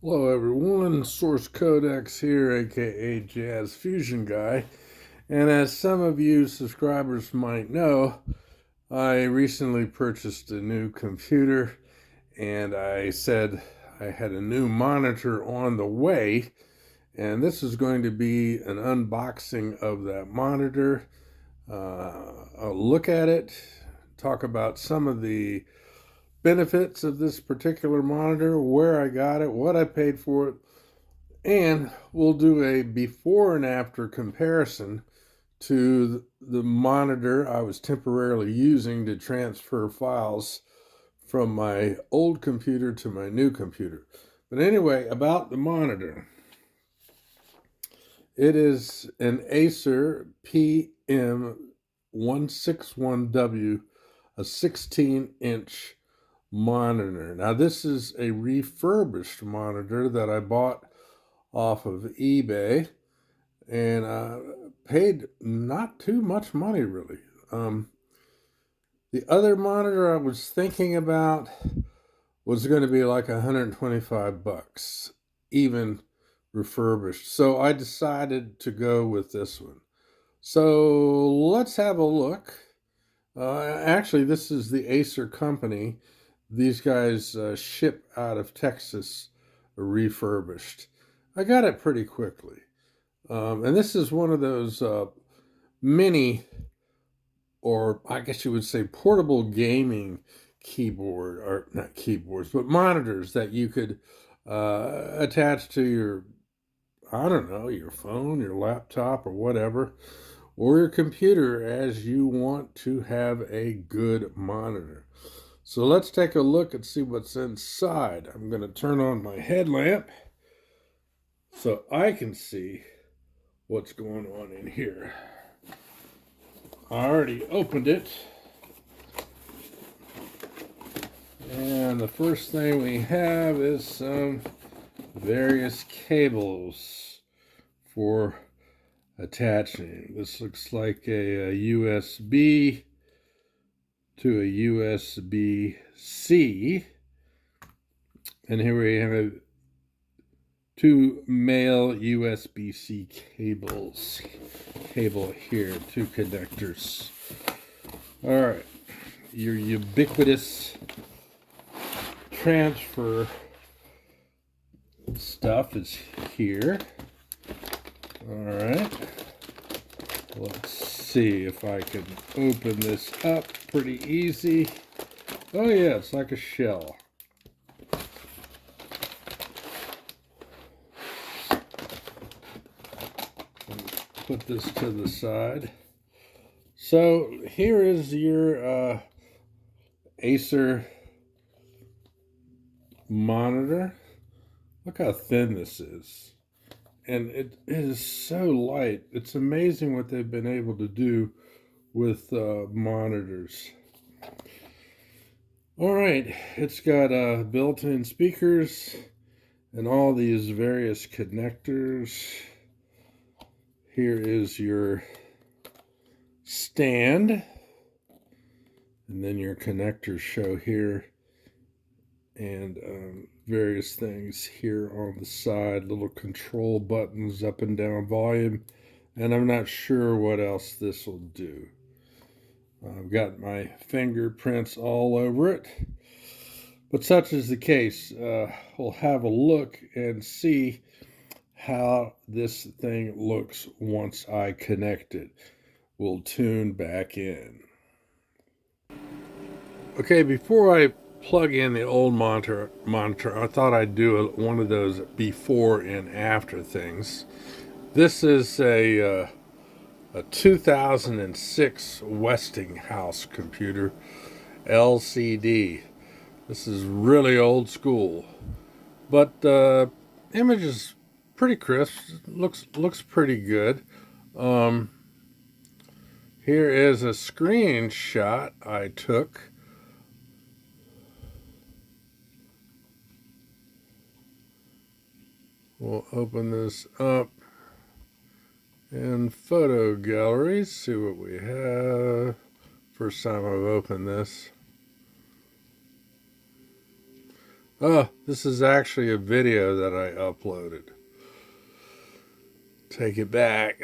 Hello everyone, Source Codex here, aka Jazz Fusion Guy. And as some of you subscribers might know, I recently purchased a new computer and I said I had a new monitor on the way. And this is going to be an unboxing of that monitor. I'll look at it, talk about some of the benefits of this particular monitor, where I got it, what I paid for it, and we'll do a before and after comparison to the monitor I was temporarily using to transfer files from my old computer to my new computer. But anyway, about the monitor. It is an Acer PM161W, a 16-inch monitor. Now this is a refurbished monitor that I bought off of eBay and paid not too much money really. The other monitor I was thinking about was going to be like 125 bucks, even refurbished. So I decided to go with this one. So let's have a look. Actually, this is the Acer company. These guys ship out of Texas refurbished. I got it pretty quickly. And this is one of those mini, or I guess you would say portable gaming keyboard, or not keyboards, but monitors that you could attach to your, I don't know, your phone, your laptop, or whatever, or your computer as you want to have a good monitor. So let's take a look and see what's inside. I'm going to turn on my headlamp so I can see what's going on in here. I already opened it. And the first thing we have is some various cables for attaching. This looks like a USB to a USB-C. And here we have two male USB-C cables. Cable here, two connectors. All right, your ubiquitous transfer stuff is here. All right, let's see if I can open this up pretty easy. Oh yeah, it's like a shell. Put this to the side. So here is your Acer monitor. Look how thin this is. And it is so light. It's amazing what they've been able to do with monitors. All right, it's got built-in speakers and all these various connectors. Here is your stand, and then your connectors show here, and various things here on the side, little control buttons, up and down volume, and I'm not sure what else this will do. I've got my fingerprints all over it, but such is the case. We'll have a look and see how this thing looks once I connect it. We'll tune back in. Okay, before I plug in the old monitor, I thought I'd do one of those before and after things. This is a 2006 Westinghouse computer, LCD. This is really old school, but the image is pretty crisp. Looks pretty good. Here is a screenshot I took. We'll open this up in photo galleries, see what we have. First time I've opened this. Oh, this is actually a video that I uploaded. Take it back.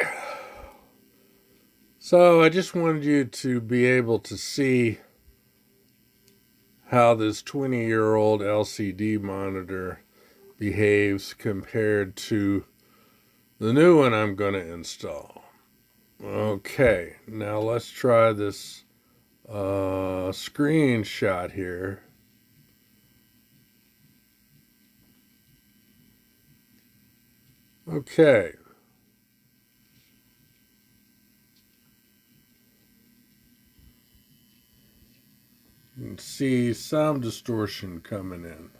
So I just wanted you to be able to see how this 20-year-old LCD monitor behaves compared to the new one I'm going to install. Okay, now let's try this screenshot here. Okay. You can see some distortion coming in.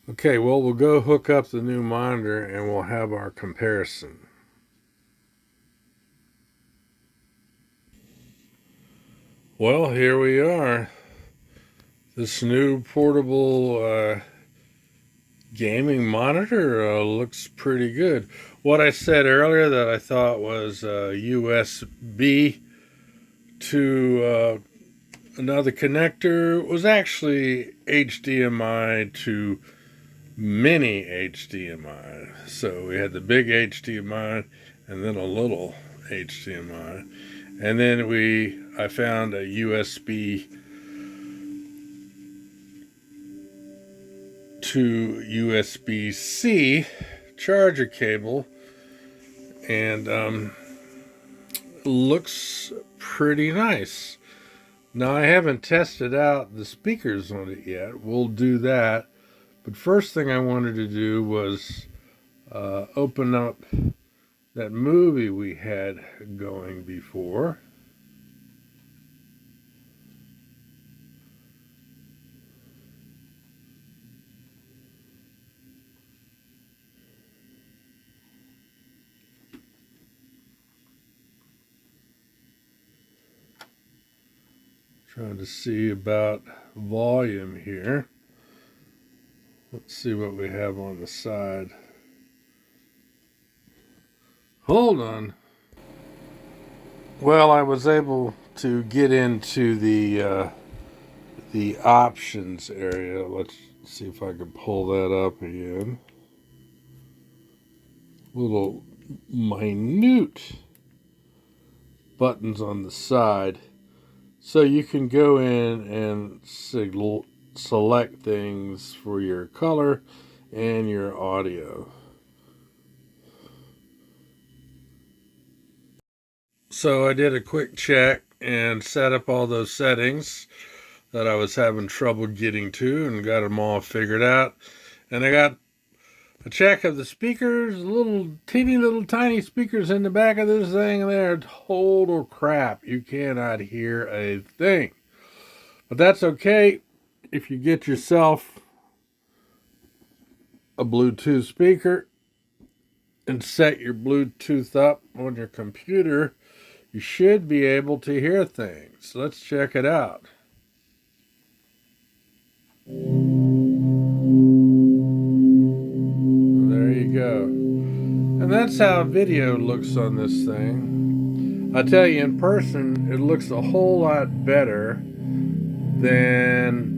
Okay, well, we'll go hook up the new monitor and we'll have our comparison. Well, here we are. This new portable gaming monitor looks pretty good. What I said earlier that I thought was USB to another connector was actually HDMI to mini HDMI. So we had the big HDMI and then a little HDMI. And then I found a USB to USB-C charger cable, and looks pretty nice. Now, I haven't tested out the speakers on it yet. We'll do that. But first thing I wanted to do was open up that movie we had going before. Trying to see about volume here. Let's see what we have on the side. Hold on. Well, I was able to get into the options area. Let's see if I can pull that up again. Little minute buttons on the side. So you can go in and select things for your color and your audio. So I did a quick check and set up all those settings that I was having trouble getting to and got them all figured out. And I got a check of the speakers, little teeny little tiny speakers in the back of this thing, and they're total crap. You cannot hear a thing. But that's okay if you get yourself a Bluetooth speaker and set your Bluetooth up on your computer. You should be able to hear things. Let's check it out. There you go. And that's how video looks on this thing. I tell you, in person, it looks a whole lot better than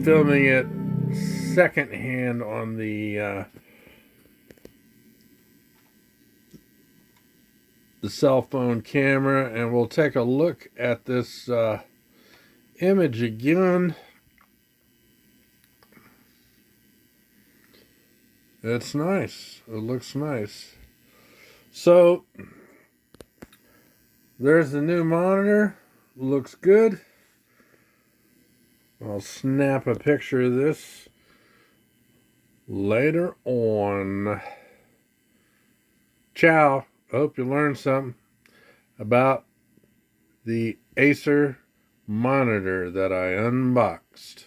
filming it secondhand on the cell phone camera. And we'll take a look at this image again. It's nice. It looks nice. So there's the new monitor. Looks good. I'll snap a picture of this later on. Ciao. Hope you learned something about the Acer monitor that I unboxed.